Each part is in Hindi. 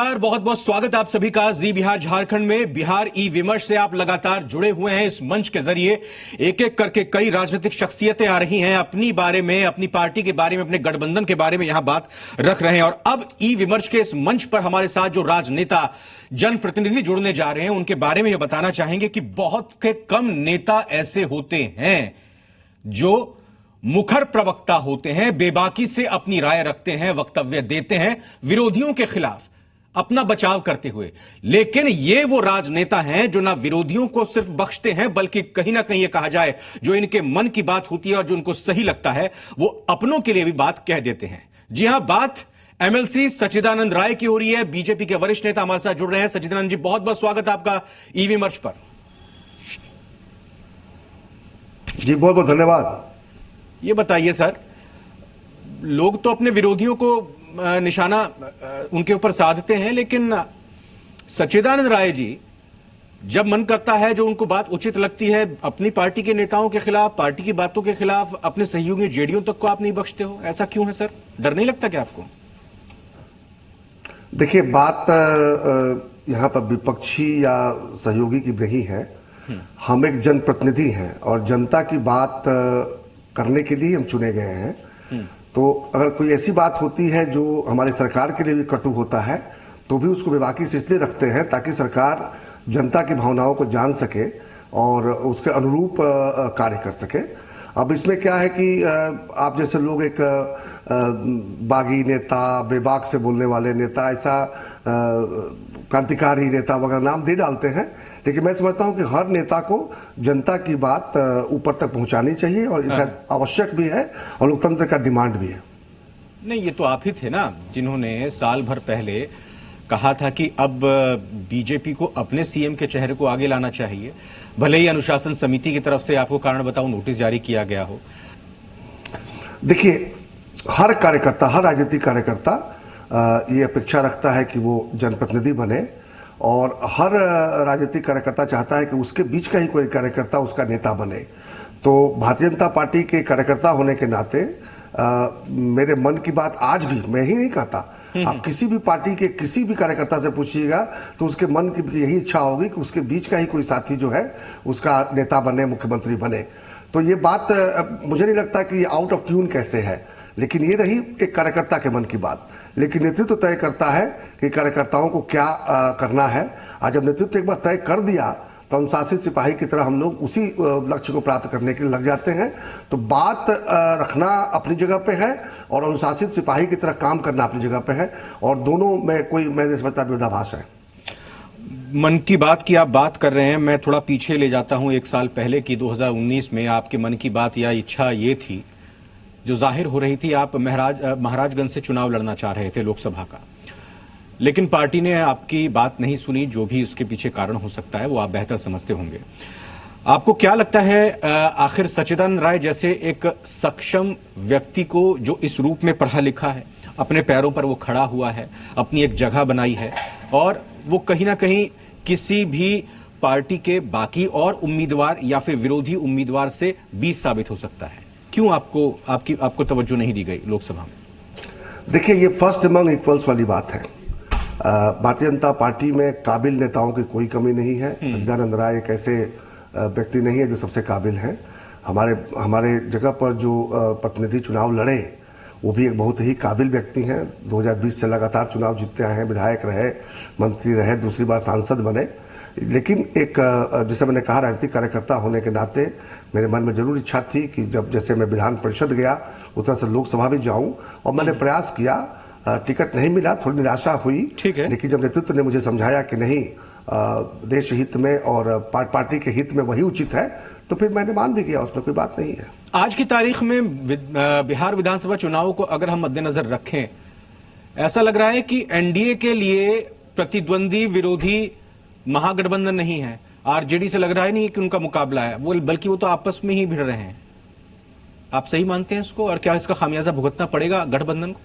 नमस्कार, बहुत बहुत स्वागत आप सभी का जी बिहार झारखंड में। बिहार ई विमर्श से आप लगातार जुड़े हुए हैं। इस मंच के जरिए एक एक करके कई राजनीतिक शख्सियतें आ रही हैं, अपनी बारे में, अपनी पार्टी के बारे में, अपने गठबंधन के बारे में यहां बात रख रहे हैं। और अब ई विमर्श के इस मंच पर हमारे साथ जो राजनेता, जनप्रतिनिधि जुड़ने जा रहे हैं, उनके बारे में यह बताना चाहेंगे कि बहुत के कम नेता ऐसे होते हैं जो मुखर प्रवक्ता होते हैं, बेबाकी से अपनी राय रखते हैं, वक्तव्य देते हैं विरोधियों के खिलाफ अपना बचाव करते हुए। लेकिन ये वो राजनेता हैं जो ना विरोधियों को सिर्फ बख्शते हैं, बल्कि कहीं ना कहीं ये कहा जाए जो इनके मन की बात होती है और जो उनको सही लगता है वो अपनों के लिए भी बात कह देते हैं। जी हां, बात एमएलसी सच्चिदानंद राय की हो रही है। बीजेपी के वरिष्ठ नेता हमारे साथ जुड़ रहे हैं। सच्चिदानंद जी, बहुत बहुत स्वागत आपका ईवी विमर्श पर। जी बहुत बहुत धन्यवाद। ये बताइए सर, लोग तो अपने विरोधियों को निशाना उनके ऊपर साधते हैं, लेकिन सच्चिदानंद राय जी जब मन करता है, जो उनको बात उचित लगती है, अपनी पार्टी के नेताओं के खिलाफ, पार्टी की बातों के खिलाफ, अपने सहयोगी जेडीओ तक को आप नहीं बख्शते हो। ऐसा क्यों है सर? डर नहीं लगता क्या आपको? देखिए, बात यहां पर विपक्षी या सहयोगी की नहीं है। हम एक जनप्रतिनिधि हैं और जनता की बात करने के लिए हम चुने गए हैं। तो अगर कोई ऐसी बात होती है जो हमारी सरकार के लिए भी कटु होता है, तो भी उसको बेबाकी से इसलिए रखते हैं ताकि सरकार जनता की भावनाओं को जान सके और उसके अनुरूप कार्य कर सके। अब इसमें क्या है कि आप जैसे लोग एक बागी नेता, बेबाक से बोलने वाले नेता, ऐसा क्रांतिकारी नेता वगैरह नाम दे डालते हैं, लेकिन मैं समझता हूं कि हर नेता को जनता की बात ऊपर तक पहुंचानी चाहिए और इसे आवश्यक भी है और लोकतंत्र का डिमांड भी है। नहीं, ये तो आप ही थे ना जिन्होंने साल भर पहले कहा था कि अब बीजेपी को अपने सीएम के चेहरे को आगे लाना चाहिए, भले ही अनुशासन समिति की तरफ से आपको कारण बताओ नोटिस जारी किया गया हो। देखिए, हर कार्यकर्ता, हर राजनीतिक कार्यकर्ता ये अपेक्षा रखता है कि वो जनप्रतिनिधि बने और हर राजनीतिक कार्यकर्ता चाहता है कि उसके बीच का ही कोई कार्यकर्ता उसका नेता बने। तो भारतीय जनता पार्टी के कार्यकर्ता होने के नाते मेरे मन की बात आज भी मैं ही नहीं कहता, आप किसी भी पार्टी के किसी भी कार्यकर्ता से पूछिएगा तो उसके मन की यही इच्छा होगी कि उसके बीच का ही कोई साथी जो है उसका नेता बने, मुख्यमंत्री बने। तो ये बात मुझे नहीं लगता कि आउट ऑफ ट्यून कैसे है, लेकिन ये रही एक कार्यकर्ता के मन की बात। लेकिन नेतृत्व तय करता है कि कार्यकर्ताओं को क्या करना है। आज जब नेतृत्व एक बार तय कर दिया तो अनुशासित सिपाही की तरह हम लोग उसी लक्ष्य को प्राप्त करने के लिए लग जाते हैं। तो बात रखना अपनी जगह पे है और अनुशासित सिपाही की तरह काम करना अपनी जगह पे है, और दोनों में कोई मैं नहीं समझता विरोधाभास है। मन की बात की आप बात कर रहे हैं, मैं थोड़ा पीछे ले जाता हूं एक साल पहले की 2019 में आपके मन की बात या इच्छा ये थी जो जाहिर हो रही थी, आप महाराजगंज से चुनाव लड़ना चाह रहे थे लोकसभा का, लेकिन पार्टी ने आपकी बात नहीं सुनी। जो भी उसके पीछे कारण हो सकता है वो आप बेहतर समझते होंगे। आपको क्या लगता है आखिर सच्चिदानंद राय जैसे एक सक्षम व्यक्ति को जो इस रूप में पढ़ा लिखा है, अपने पैरों पर वो खड़ा हुआ है, अपनी एक जगह बनाई है और वो कहीं ना कहीं किसी भी पार्टी के बाकी और उम्मीदवार या फिर विरोधी उम्मीदवार से 20 साबित हो सकता है, क्यों आपको तवज्जो नहीं दी गई लोकसभा में? देखिए, ये फर्स्ट अमंग इक्वल्स वाली बात है। भारतीय जनता पार्टी में काबिल नेताओं की कोई कमी नहीं है। सच्चिदानंद राय एक ऐसे व्यक्ति नहीं है जो सबसे काबिल है। हमारे जगह पर जो प्रतिनिधि चुनाव लड़े वो भी एक बहुत ही काबिल व्यक्ति हैं। 2020 से लगातार चुनाव जीतते आए हैं, विधायक रहे, मंत्री रहे, दूसरी बार सांसद बने। लेकिन एक जैसे मैंने कहा, राजनीतिक कार्यकर्ता होने के नाते मेरे मन में जरूर इच्छा थी कि जब जैसे मैं विधान परिषद गया उस तरह से लोकसभा भी जाऊं, और मैंने प्रयास किया। टिकट नहीं मिला, थोड़ी निराशा हुई, लेकिन जब नेतृत्व ने मुझे समझाया कि नहीं, देश हित में और पार्टी के हित में वही उचित है, तो फिर मैंने मान भी किया, उसमें कोई बात नहीं है। आज की तारीख में बिहार विधानसभा चुनाव को अगर हम मद्देनजर रखें, ऐसा लग रहा है कि एनडीए के लिए प्रतिद्वंदी विरोधी महागठबंधन नहीं है। आरजेडी से लग रहा है नहीं कि उनका मुकाबला है, वो बल्कि वो तो आपस में ही भिड़ रहे हैं। आप सही मानते हैं इसको, और क्या इसका खामियाजा भुगतना पड़ेगा गठबंधन को?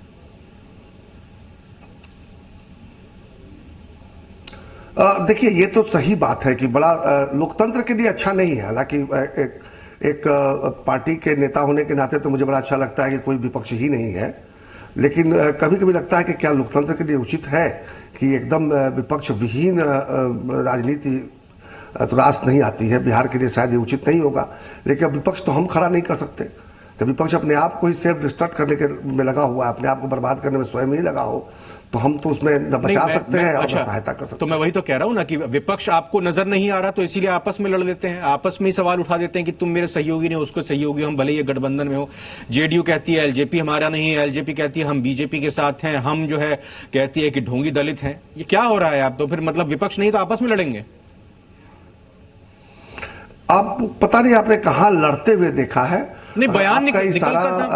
देखिए, ये तो सही बात है कि बड़ा लोकतंत्र के लिए अच्छा नहीं है। हालांकि एक पार्टी के नेता होने के नाते तो मुझे बड़ा अच्छा लगता है कि कोई विपक्ष ही नहीं है। लेकिन कभी कभी लगता है कि क्या लोकतंत्र के लिए उचित है कि एकदम विपक्ष विहीन राजनीति तो रास नहीं आती है। बिहार के लिए शायद ये उचित नहीं होगा, लेकिन अब विपक्ष तो हम खड़ा नहीं कर सकते। जब विपक्ष अपने आप को ही सेल्फ डिस्ट्रक्ट करने के में लगा हुआ है, अपने आप को बर्बाद करने में स्वयं ही लगा हो, तो हम तो उसमें न बचा सकते हैं और न सहायता कर सकते हैं। तो मैं वही तो कह रहा हूं ना कि विपक्ष आपको नजर नहीं आ रहा, तो इसीलिए आपस में लड़ लेते हैं, आपस में ही सवाल उठा देते हैं कि तुम मेरे सहयोगी नहीं, उसको सहयोगी, हम भले ही गठबंधन में हो। जेडीयू कहती है एलजेपी हमारा नहीं है, एलजेपी कहती है हम बीजेपी के साथ हैं, हम जो है कहती है कि ढोंगी दलित हैं। ये क्या हो रहा है? आप तो फिर मतलब विपक्ष नहीं तो आपस में लड़ेंगे। आप पता नहीं आपने कहां लड़ते हुए देखा है? नहीं, बयान निकलता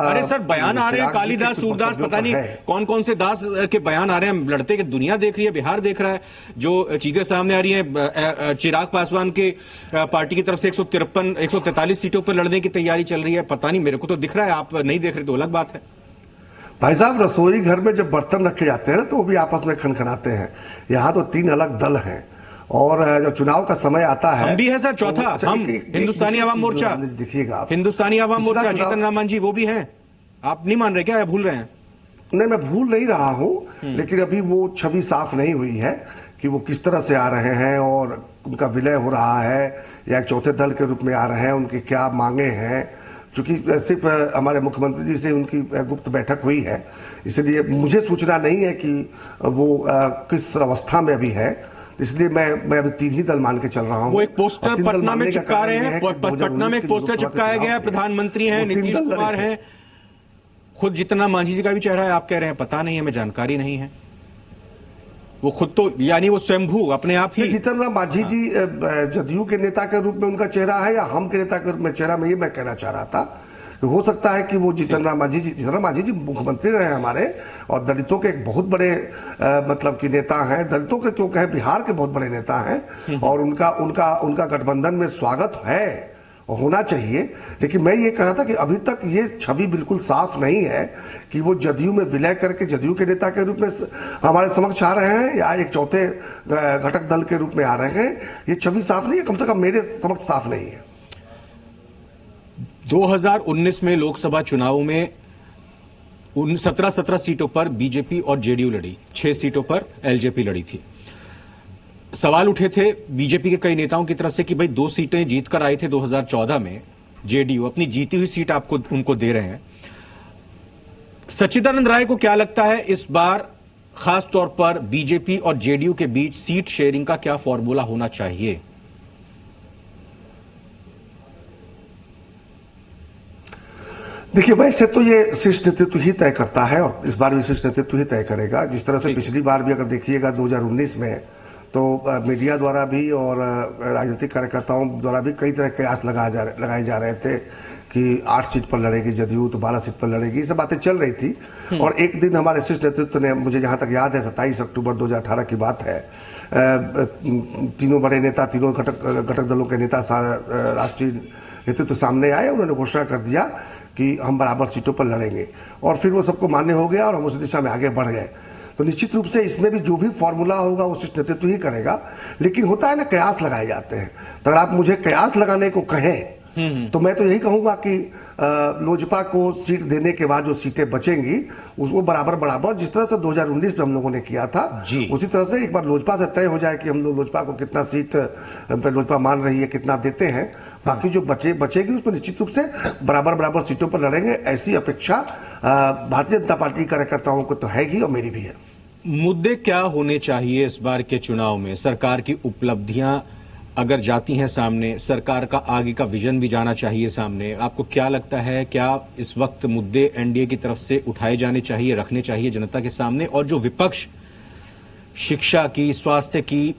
अरे सर बयान आ रहे हैं, कालिदास, सूरदास, पता नहीं कौन कौन से दास के बयान आ रहे हैं। लड़ते के दुनिया देख रही है, बिहार देख रहा है, जो चीजें सामने आ रही हैं। चिराग पासवान के पार्टी की तरफ से 143 सीटों पर लड़ने की तैयारी चल रही है। पता नहीं, मेरे को तो दिख रहा है, आप नहीं देख रहे तो अलग बात है। भाई साहब, रसोई घर में जब बर्तन रखे जाते हैं ना, तो वो भी आपस में खनखनाते हैं। यहाँ तो 3 अलग दल हैं, और जब चुनाव का समय आता है, हम भी है सर, चौथा हम हिंदुस्तानी आवाम मोर्चा, देखिएगा हिंदुस्तानी आवाम मोर्चा, जीतन राम मांझी वो भी हैं। आप नहीं मान रहे क्या, भूल रहे हैं? नहीं, मैं भूल नहीं रहा हूं, लेकिन अभी वो छवि साफ नहीं हुई है कि वो किस तरह से आ रहे हैं और उनका विलय हो रहा है या एक चौथे दल के रूप में आ रहे हैं, उनकी क्या मांगे हैं। क्योंकि सिर्फ हमारे मुख्यमंत्री जी से उनकी गुप्त बैठक हुई है, इसलिए मुझे सूचना नहीं है कि वो किस अवस्था में अभी है। इसलिए मैं अभी 3 ही दल मान के चल रहा हूं। वो एक पोस्टर पटना में चिपका रहे हैं, पटना में एक पोस्टर चिपकाया गया है, प्रधानमंत्री हैं, नीतीश कुमार हैं, खुद जितना मांझी जी का भी चेहरा है। आप कह रहे हैं पता नहीं है, हमें जानकारी नहीं है। वो खुद तो यानी वो स्वयंभू अपने आप ही। जीतन राम मांझी जी जदयू के नेता के रूप में उनका चेहरा है या हम के नेता के रूप में चेहरा में, ये मैं कहना चाह रहा था। हो सकता है कि वो जीतन राम मांझी जी मुख्यमंत्री रहे हमारे, और दलितों के एक बहुत बड़े मतलब कि नेता हैं। दलितों के क्यों कहें, बिहार के बहुत बड़े नेता हैं, और उनका गठबंधन में स्वागत है, होना चाहिए। लेकिन मैं ये कह रहा था कि अभी तक ये छवि बिल्कुल साफ नहीं है कि वो जदयू में विलय करके जदयू के नेता के रूप में हमारे समक्ष आ रहे हैं या एक चौथे घटक दल के रूप में आ रहे हैं। ये छवि साफ नहीं है, कम से कम मेरे समक्ष साफ नहीं है। 2019 में लोकसभा चुनाव में 17 सीटों पर बीजेपी और जेडीयू लड़ी, 6 सीटों पर एलजेपी लड़ी थी। सवाल उठे थे बीजेपी के कई नेताओं की तरफ से कि भाई 2 सीटें जीतकर आए थे 2014 में, जेडीयू अपनी जीती हुई सीट आपको उनको दे रहे हैं। सच्चिदानंद राय को क्या लगता है इस बार खास तौर पर बीजेपी और जेडीयू के बीच सीट शेयरिंग का क्या फॉर्मूला होना चाहिए? देखिए, वैसे तो ये शीर्ष नेतृत्व ही तय करता है, और इस बार भी शीर्ष नेतृत्व ही तय करेगा। जिस तरह से पिछली बार भी अगर देखिएगा 2019 में, तो मीडिया द्वारा भी और राजनीतिक कार्यकर्ताओं द्वारा भी कई तरह के कयास लगाए जा रहे थे कि 8 सीट पर लड़ेगी जदयू, तो 12 सीट पर लड़ेगी, ये सब बातें चल रही थी। और एक दिन हमारे शीर्ष नेतृत्व ने, मुझे जहां तक याद है 27 अक्टूबर 2018 की बात है, तीनों बड़े नेता, तीनों घटक दलों के नेता राष्ट्रीय नेतृत्व सामने आए। उन्होंने घोषणा कर दिया कि हम बराबर सीटों पर लड़ेंगे, और फिर वो सबको मान्य हो गया और हम उस दिशा में आगे बढ़ गए। तो निश्चित रूप से इसमें भी जो भी फॉर्मूला होगा वो शीर्ष नेतृत्व ही करेगा। लेकिन होता है ना, कयास लगाए जाते हैं। तो अगर आप मुझे कयास लगाने को कहें तो मैं तो यही कहूंगा कि लोजपा को सीट देने के बाद जो सीटें बचेंगी उसको बराबर जिस तरह से 2019 में हम लोगों ने किया था, उसी तरह से एक बार लोजपा से तय हो जाए कि हम लोग लोजपा को कितना सीट पे लोजपा मान रही है, कितना देते हैं। बाकी जो बचेगी उस पर निश्चित रूप से बराबर सीटों पर लड़ेंगे, ऐसी अपेक्षा भारतीय जनता पार्टी कार्यकर्ताओं को तो हैगी और मेरी भी है। मुद्दे क्या होने चाहिए इस बार के चुनाव में? सरकार की उपलब्धियां अगर जाती हैं सामने, सरकार का आगे का विजन भी जाना चाहिए सामने। आपको क्या लगता है, क्या इस वक्त मुद्दे एनडीए की तरफ से उठाए जाने चाहिए, रखने चाहिए जनता के सामने? और जो विपक्ष शिक्षा की, स्वास्थ्य की,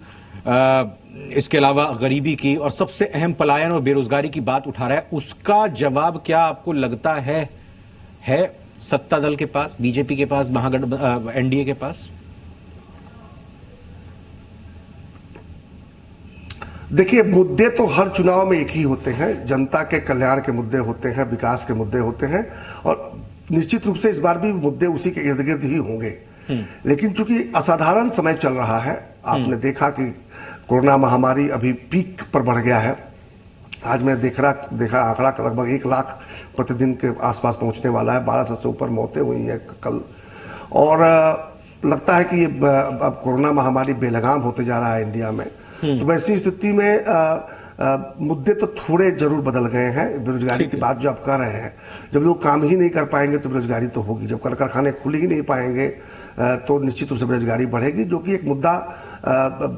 इसके अलावा गरीबी की और सबसे अहम पलायन और बेरोजगारी की बात उठा रहा है, उसका जवाब क्या आपको लगता है सत्ता दल के पास, बीजेपी के पास, एनडीए के पास? देखिए, मुद्दे तो हर चुनाव में एक ही होते हैं। जनता के कल्याण के मुद्दे होते हैं, विकास के मुद्दे होते हैं, और निश्चित रूप से इस बार भी मुद्दे उसी के इर्द गिर्द ही होंगे। लेकिन चूंकि असाधारण समय चल रहा है, आपने देखा कि कोरोना महामारी अभी पीक पर बढ़ गया है। आज मैं देखा आंकड़ा लगभग 1 लाख प्रतिदिन के आसपास पहुंचने वाला है। 1200 से ऊपर मौतें हुई हैं कल और लगता है कि ये अब कोरोना महामारी बेलगाम होते जा रहा है इंडिया में। तो वैसी स्थिति में मुद्दे तो थोड़े जरूर बदल गए हैं। बेरोजगारी की बात जो आप कर रहे हैं, जब लोग काम ही नहीं कर पाएंगे तो बेरोजगारी तो होगी। जब कल कारखाने खुल ही नहीं पाएंगे तो निश्चित रूप से बेरोजगारी बढ़ेगी, जो कि एक मुद्दा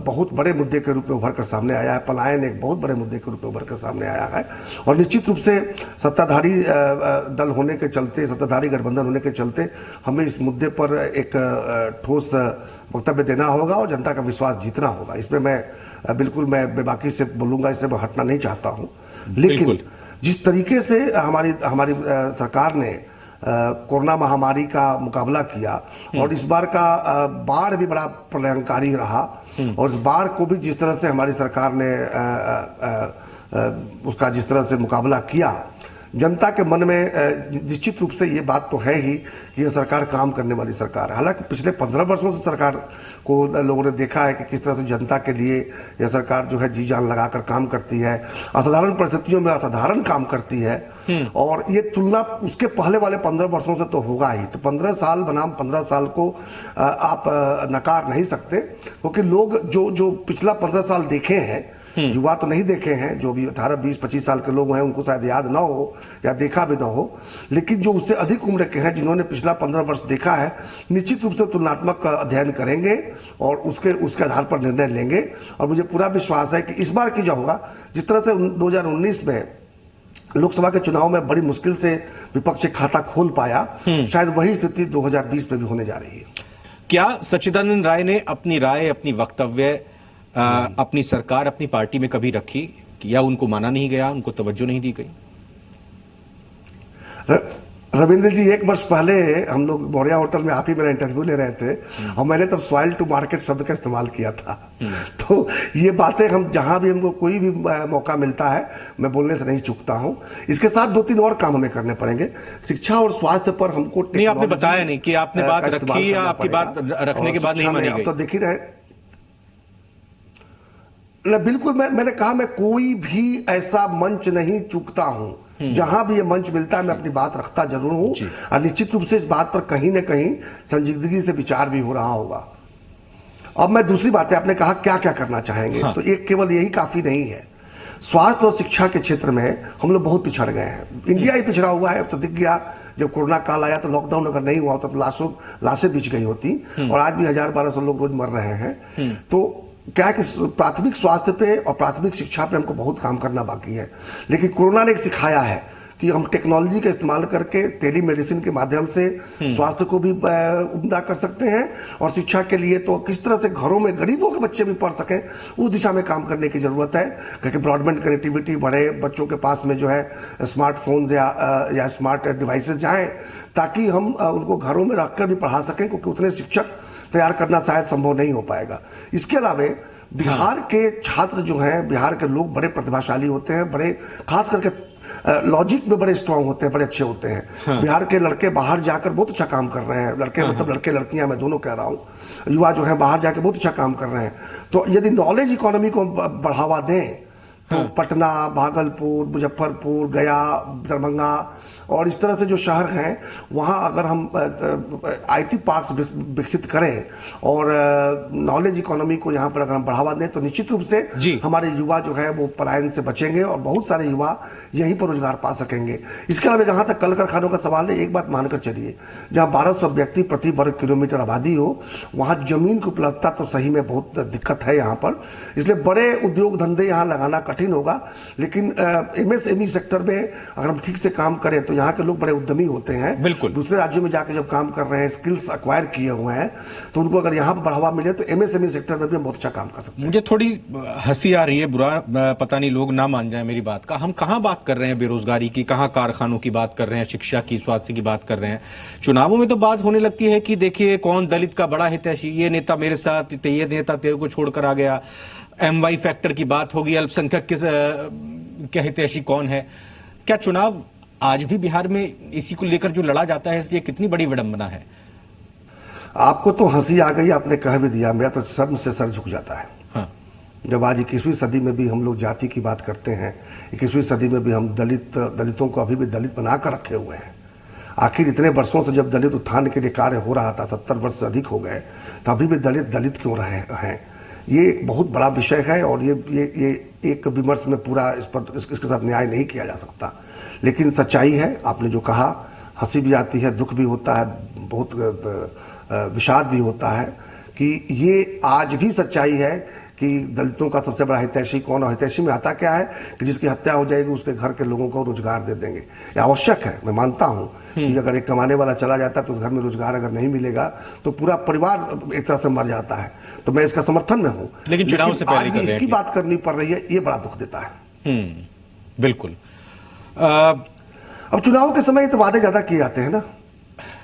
बहुत बड़े मुद्दे के रूप में उभर कर सामने आया है। पलायन एक बहुत बड़े मुद्दे के रूप में उभर कर सामने आया है और निश्चित रूप से सत्ताधारी दल होने के चलते, सत्ताधारी गठबंधन होने के चलते हमें इस मुद्दे पर एक ठोस वक्तव्य देना होगा और जनता का विश्वास जीतना होगा। इसमें बिल्कुल मैं बेबाकी से बोलूंगा, इससे मैं हटना नहीं चाहता हूं। लेकिन जिस तरीके से हमारी सरकार ने कोरोना महामारी का मुकाबला किया और इस बार का बाढ़ भी बड़ा प्रलयंकारी रहा और इस बाढ़ को भी जिस तरह से हमारी सरकार ने उसका जिस तरह से मुकाबला किया, जनता के मन में निश्चित रूप से ये बात तो है ही कि यह सरकार काम करने वाली सरकार है। हालांकि पिछले 15 वर्षों से सरकार को लोगों ने देखा है कि किस तरह से जनता के लिए यह सरकार जो है जी जान लगाकर काम करती है, असाधारण परिस्थितियों में असाधारण काम करती है। और ये तुलना उसके पहले वाले 15 वर्षों से तो होगा ही। तो 15 साल बनाम 15 साल को आप नकार नहीं सकते, क्योंकि लोग जो पिछला 15 साल देखे हैं, युवा तो नहीं देखे हैं, जो भी 18, 20, 25 साल के लोग हैं उनको शायद याद ना हो या देखा भी ना हो, लेकिन जो उससे अधिक उम्र के हैं जिन्होंने पिछला 15 वर्ष देखा है, निश्चित रूप से तुलनात्मक अध्ययन करेंगे और उसके आधार पर निर्णय लेंगे। और मुझे पूरा विश्वास है कि इस बार की जो होगा, जिस तरह से 2019 में लोकसभा के चुनाव में बड़ी मुश्किल से विपक्ष खाता खोल पाया, शायद वही स्थिति 2020 में भी होने जा रही है। क्या सच्चिदानंद राय ने अपनी राय, अपनी वक्तव्य अपनी सरकार, अपनी पार्टी में कभी रखी या उनको माना नहीं गया, उनको तवज्जो नहीं दी गई? रविंद्र जी, 1 वर्ष पहले हम लोग मौर्या होटल में आप ही मेरा इंटरव्यू ले रहे थे और मैंने तब सॉइल टू मार्केट शब्द का इस्तेमाल किया था। तो ये बातें हम जहां भी हमको कोई भी मौका मिलता है मैं बोलने से नहीं चूकता हूं। इसके साथ 2-3 और काम हमें करने पड़ेंगे। शिक्षा और स्वास्थ्य पर हमको नहीं, आपने बताया नहीं कि आपने बात रखी या आपकी बात रखने के बाद नहीं मानी गई। तो देख ही रहे, बिल्कुल मैंने कहा मैं कोई भी ऐसा मंच नहीं चूकता हूं। जहां भी ये मंच मिलता है मैं अपनी बात रखता जरूर हूं और निश्चित रूप से इस बात पर कहीं ना कहीं संजीदगी से विचार भी हो रहा होगा। अब मैं दूसरी बात है, आपने कहा क्या क्या करना चाहेंगे। हाँ। तो एक केवल यही काफी नहीं है। स्वास्थ्य और शिक्षा के क्षेत्र में हम लोग बहुत पिछड़ गए हैं। इंडिया ही पिछड़ा हुआ है। अब तो दिख गया, जब कोरोना काल आया तो लॉकडाउन अगर नहीं हुआ होता तो लाशें बिछ गई होती और आज भी 1000-1200 लोग रोज मर रहे हैं। तो क्या है कि प्राथमिक स्वास्थ्य पे और प्राथमिक शिक्षा पे हमको बहुत काम करना बाकी है। लेकिन कोरोना ने एक सिखाया है कि हम टेक्नोलॉजी का इस्तेमाल करके टेलीमेडिसिन के माध्यम से स्वास्थ्य को भी उम्दा कर सकते हैं और शिक्षा के लिए तो किस तरह से घरों में गरीबों के बच्चे भी पढ़ सकें, उस दिशा में काम करने की जरूरत है। क्योंकि ब्रॉडबैंड कनेक्टिविटी बढ़े, बच्चों के पास में जो है स्मार्टफोन्स या स्मार्ट डिवाइसेस जाएं, ताकि हम उनको घरों में रखकर भी पढ़ा सकें, क्योंकि उतने शिक्षक तैयार करना शायद संभव नहीं हो पाएगा। इसके अलावा बिहार के छात्र जो हैं, बिहार के लोग बड़े प्रतिभाशाली होते हैं, बड़े खास करके लॉजिक में बड़े स्ट्रांग होते हैं, बड़े अच्छे होते हैं। हाँ। बिहार के लड़के बाहर जाकर बहुत अच्छा काम कर रहे हैं। लड़के मतलब लड़के लड़कियां मैं दोनों कह रहा हूं, युवा जो है बाहर जाकर बहुत अच्छा काम कर रहे हैं। तो यदि नॉलेज इकोनॉमी को बढ़ावा दें तो पटना, भागलपुर, मुजफ्फरपुर, गया, दरभंगा और इस तरह से जो शहर हैं वहाँ अगर हम आईटी पार्क्स विकसित करें और नॉलेज इकोनॉमी को यहाँ पर अगर हम बढ़ावा दें तो निश्चित रूप से हमारे युवा जो है वो पलायन से बचेंगे और बहुत सारे युवा यहीं पर रोजगार पा सकेंगे। इसके अलावा जहाँ तक कल कारखानों का सवाल है, एक बात मानकर चलिए, जहाँ 1200 व्यक्ति प्रति वर्ग किलोमीटर आबादी हो, वहाँ जमीन की उपलब्धता तो सही में बहुत दिक्कत है यहाँ पर। इसलिए बड़े उद्योग धंधे यहाँ लगाना कठिन होगा। लेकिन एमएसएमई सेक्टर में अगर हम ठीक से काम करें तो यहाँ के लोग बड़े उद्यमी होते हैं। बिल्कुल, दूसरे राज्यों में जाकर जब काम कर रहे हैं, स्किल्स एक्वायर किए हुए हैं, तो उनको अगर यहाँ पर बढ़ावा मिले तो एमएसएमई सेक्टर में भी हम बहुत अच्छा काम कर सकते हैं। मुझे थोड़ी हंसी आ रही है, बुरा पता नहीं लोग ना मान जाए मेरी बात का। हम कहाँ बात कर रहे हैं बेरोजगारी की, कहाँ कारखानों की बात कर रहे हैं, शिक्षा की, स्वास्थ्य की बात कर रहे हैं। चुनावों में तो बात होने लगती है कि देखिए कौन दलित का बड़ा हितैषी, ये नेता मेरे साथ, ये नेता तेरे को छोड़कर आ गया। MY फैक्टर की बात होगी, अल्पसंख्यक के हितैषी कौन है। क्या चुनाव आज भी बिहार में इसी को लेकर जो लड़ा जाता है, ये कितनी बड़ी विडंबना है? आपको तो हंसी आ गई, आपने कह भी दिया, मेरा तो शर्म से सर झुक जाता है। हाँ। जब आज 21वीं सदी में भी हम लोग जाति की बात करते हैं, 21वीं सदी में भी हम दलितों को अभी भी दलित बनाकर रखे हुए हैं। आखिर इतने वर्षों से जब दलित उत्थान के लिए कार्य हो रहा था, 70 वर्ष से अधिक हो गए, तो अभी भी दलित क्यों रहे हैं? ये एक बहुत बड़ा विषय है और ये एक विमर्श में पूरा इसके साथ न्याय नहीं किया जा सकता। लेकिन सच्चाई है, आपने जो कहा, हंसी भी आती है, दुख भी होता है, बहुत विषाद भी होता है कि ये आज भी सच्चाई है कि दलितों का सबसे बड़ा हितैषी कौन, और हितैषी में आता क्या है कि जिसकी हत्या हो जाएगी उसके घर के लोगों को रोजगार दे देंगे। ये आवश्यक है, मैं मानता हूं कि अगर एक कमाने वाला चला जाता है तो उस घर में रोजगार अगर नहीं मिलेगा तो पूरा परिवार एक तरह से मर जाता है। तो मैं इसका समर्थन में हूं, लेकिन चुनाव से आज भी इसकी बात करनी पड़ रही है, ये बड़ा दुख देता है। बिल्कुल। अब चुनाव के समय तो वादे ज्यादा किए जाते हैं ना,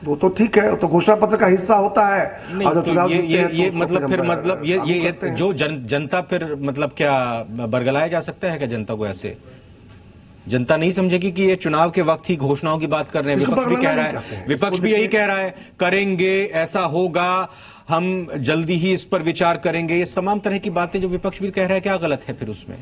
वो तो ठीक है, तो घोषणा पत्र का हिस्सा होता है। नहीं, तो चुनाव ये मतलब फिर मतलब ये जो जनता फिर मतलब क्या बरगलाया जा सकता है क्या जनता को? ऐसे जनता नहीं समझेगी कि ये चुनाव के वक्त ही घोषणाओं की बात कर रहे हैं। विपक्ष भी कह रहा है, विपक्ष भी यही कह रहा है, करेंगे, ऐसा होगा, हम जल्दी ही इस पर विचार करेंगे। ये तमाम तरह की बातें जो विपक्ष भी कह रहा है, क्या गलत है फिर उसमें?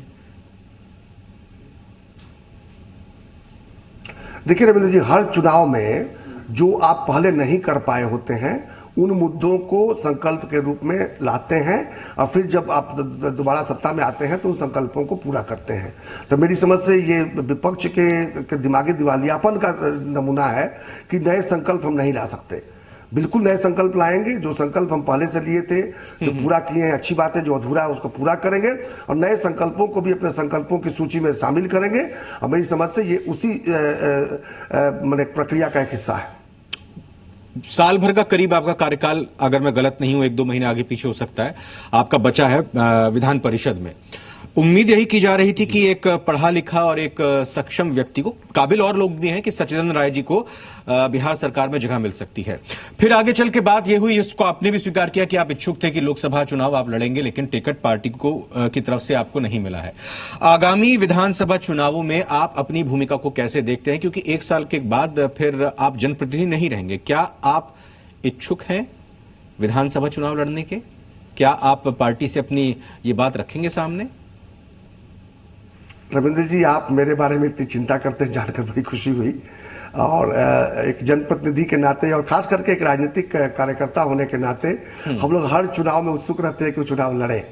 देखिए रविंद्र जी, हर चुनाव में जो आप पहले नहीं कर पाए होते हैं उन मुद्दों को संकल्प के रूप में लाते हैं और फिर जब आप दोबारा सत्ता में आते हैं तो उन संकल्पों को पूरा करते हैं। तो मेरी समझ से ये विपक्ष के दिमागी दिवालियापन का नमूना है कि नए संकल्प हम नहीं ला सकते। बिल्कुल नए संकल्प लाएंगे, जो संकल्प हम पहले से लिए थे, जो पूरा किए हैं अच्छी बात है, जो अधूरा है उसको पूरा करेंगे और नए संकल्पों को भी अपने संकल्पों की सूची में शामिल करेंगे। और मेरी समझ से ये उसी प्रक्रिया का एक हिस्सा है। साल भर का करीब आपका कार्यकाल, अगर मैं गलत नहीं हूं, 1-2 महीने आगे पीछे हो सकता है, आपका बचा है विधान परिषद में। उम्मीद यही की जा रही थी कि एक पढ़ा लिखा और एक सक्षम व्यक्ति को, काबिल और लोग भी हैं, कि सच्चिदानंद राय जी को बिहार सरकार में जगह मिल सकती है। फिर आगे चल के बात यह हुई, इसको आपने भी स्वीकार किया कि आप इच्छुक थे कि लोकसभा चुनाव आप लड़ेंगे, लेकिन टिकट पार्टी को की तरफ से आपको नहीं मिला है। आगामी विधानसभा चुनावों में आप अपनी भूमिका को कैसे देखते हैं? क्योंकि 1 साल के बाद फिर आप जनप्रतिनिधि नहीं रहेंगे। क्या आप इच्छुक हैं विधानसभा चुनाव लड़ने के? क्या आप पार्टी से अपनी ये बात रखेंगे सामने? रविंद्र जी, आप मेरे बारे में इतनी चिंता करते हैं जानकर बड़ी खुशी हुई। और एक जनप्रतिनिधि के नाते और खास करके एक राजनीतिक कार्यकर्ता होने के नाते हम लोग हर चुनाव में उत्सुक रहते हैं कि वो चुनाव लड़े।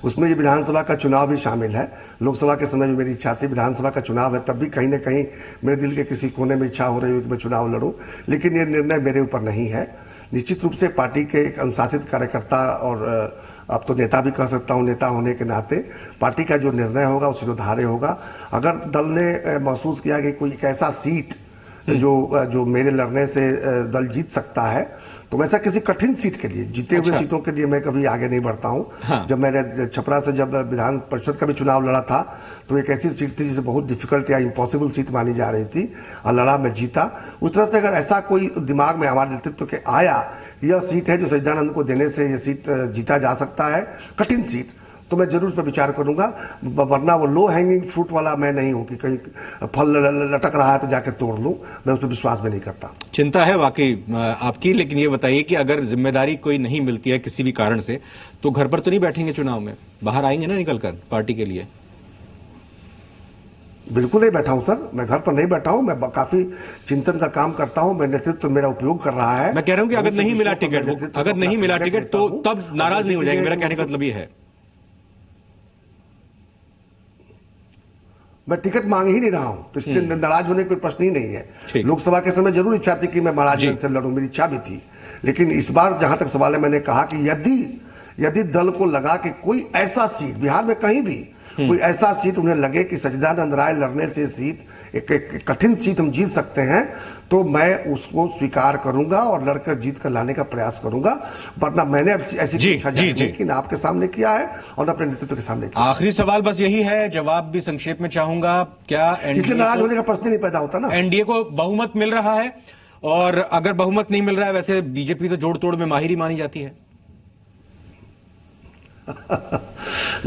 उसमें ये विधानसभा का चुनाव भी शामिल है। लोकसभा के समय में मेरी इच्छा थी, विधानसभा का चुनाव है तब भी कहीं ना कहीं मेरे दिल के किसी कोने में इच्छा हो रही है कि मैं चुनाव लड़ूं, लेकिन ये निर्णय मेरे ऊपर नहीं है। निश्चित रूप से पार्टी के एक अनुशासित कार्यकर्ता और अब तो नेता भी कह सकता हूं, नेता होने के नाते पार्टी का जो निर्णय होगा वो शिरोधार्य होगा। अगर दल ने महसूस किया कि कोई एक ऐसा सीट जो मेरे लड़ने से दल जीत सकता है, तो वैसा किसी कठिन सीट के लिए, जीते हुए सीटों के लिए मैं कभी आगे नहीं बढ़ता हूं। हाँ। जब मैंने छपरा से जब विधान परिषद का भी चुनाव लड़ा था तो एक ऐसी सीट थी जिसे बहुत डिफिकल्ट या इम्पॉसिबल सीट मानी जा रही थी और लड़ा, मैं जीता। उस तरह से अगर ऐसा कोई दिमाग में हमारे नेतृत्व के आया, यह सीट है जो सच्चिदानंद को देने से यह सीट जीता जा सकता है, कठिन सीट, तो मैं जरूर उस पर विचार करूंगा। वरना वो लो हैंगिंग फ्रूट वाला मैं नहीं हूं कि कहीं फल लटक रहा है तो जाकर तोड़ लूं, मैं उस पर विश्वास भी नहीं करता। चिंता है वाकई आपकी, लेकिन ये बताइए कि अगर जिम्मेदारी कोई नहीं मिलती है किसी भी कारण से, तो घर पर तो नहीं बैठेंगे चुनाव में, बाहर आएंगे ना निकलकर पार्टी के लिए? बिल्कुल नहीं बैठा हूं सर, मैं घर पर नहीं बैठा हूं, मैं काफी चिंतन का काम करता हूं, मैं नेतृत्व मेरा उपयोग कर रहा है। मैं कह रहा हूं कि अगर नहीं मिला टिकट, अगर नहीं मिला टिकट तो तब नाराज नहीं हो जाएंगे, मेरा कहने का मतलब ये है। मैं टिकट मांग ही नहीं रहा हूं, तो इससे नाराज होने का कोई प्रश्न ही नहीं है। लोकसभा के समय जरूर इच्छा थी कि मैं महाराजगंज से लड़ूं, मेरी इच्छा भी थी, लेकिन इस बार जहां तक सवाल है, मैंने कहा कि यदि दल को लगा कि कोई ऐसा सीट बिहार में कहीं भी कोई ऐसा सीट उन्हें लगे कि सच्चिदानंद राय लड़ने से सीट एक कठिन सीट हम जीत सकते हैं, तो मैं उसको स्वीकार करूंगा और लड़कर जीत कर लाने का प्रयास करूंगा। वरना मैंने ऐसी इच्छा लेकिन आपके सामने किया है और अपने नेतृत्व के सामने किया। आखिरी सवाल बस यही है, जवाब भी संक्षेप में चाहूंगा, क्या इसलिए नाराज होने का प्रश्न नहीं पैदा होता ना? एनडीए को बहुमत मिल रहा है, और अगर बहुमत नहीं मिल रहा है, वैसे बीजेपी तो जोड़ तोड़ में माहिर ही मानी जाती है।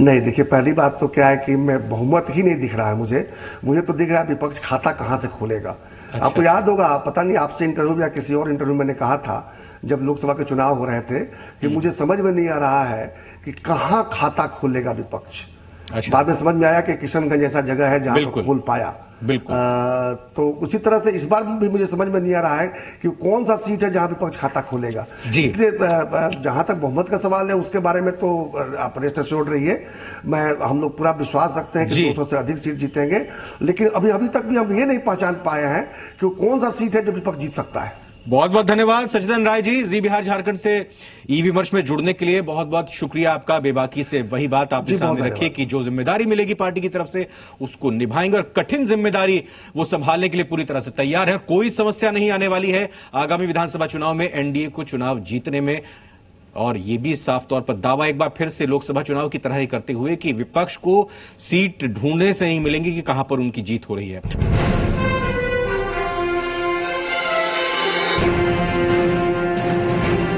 नहीं, देखिए, पहली बात तो क्या है कि मैं बहुमत ही नहीं दिख रहा है मुझे तो दिख रहा है विपक्ष खाता कहां से खोलेगा। अच्छा। आपको याद होगा, पता नहीं आपसे इंटरव्यू या किसी और इंटरव्यू मैंने कहा था जब लोकसभा के चुनाव हो रहे थे कि मुझे समझ में नहीं आ रहा है कि कहां खाता खोलेगा विपक्ष। अच्छा। बाद में समझ में आया कि किशनगंज ऐसा जगह है जहां तो खोल पाया। बिल्कुल। तो उसी तरह से इस बार भी मुझे समझ में नहीं आ रहा है कि कौन सा सीट है जहां विपक्ष खाता खोलेगा। जी। इसलिए जहां तक बहुमत का सवाल है उसके बारे में तो आप रेस्ट एश्योर्ड रहिए, हम लोग पूरा विश्वास रखते हैं कि जी। 200 से अधिक सीट जीतेंगे। लेकिन अभी तक भी हम ये नहीं पहचान पाए हैं कि कौन सा सीट है जो विपक्ष जीत सकता है। बहुत बहुत धन्यवाद सचिदन राय जी, जी बिहार झारखंड से ई विमर्श में जुड़ने के लिए बहुत बहुत शुक्रिया आपका। बेबाकी से वही बात आपने जी, बहुत सामने रखी धन्यवाद। कि जो जिम्मेदारी मिलेगी पार्टी की तरफ से उसको निभाएंगे और कठिन जिम्मेदारी वो संभालने के लिए पूरी तरह से तैयार है। कोई समस्या नहीं आने वाली है आगामी विधानसभा चुनाव में एनडीए को चुनाव जीतने में। और ये भी साफ तौर पर दावा एक बार फिर से लोकसभा चुनाव की तरह ही करते हुए कि विपक्ष को सीट ढूंढने से नहीं मिलेंगी कि कहां पर उनकी जीत हो रही है।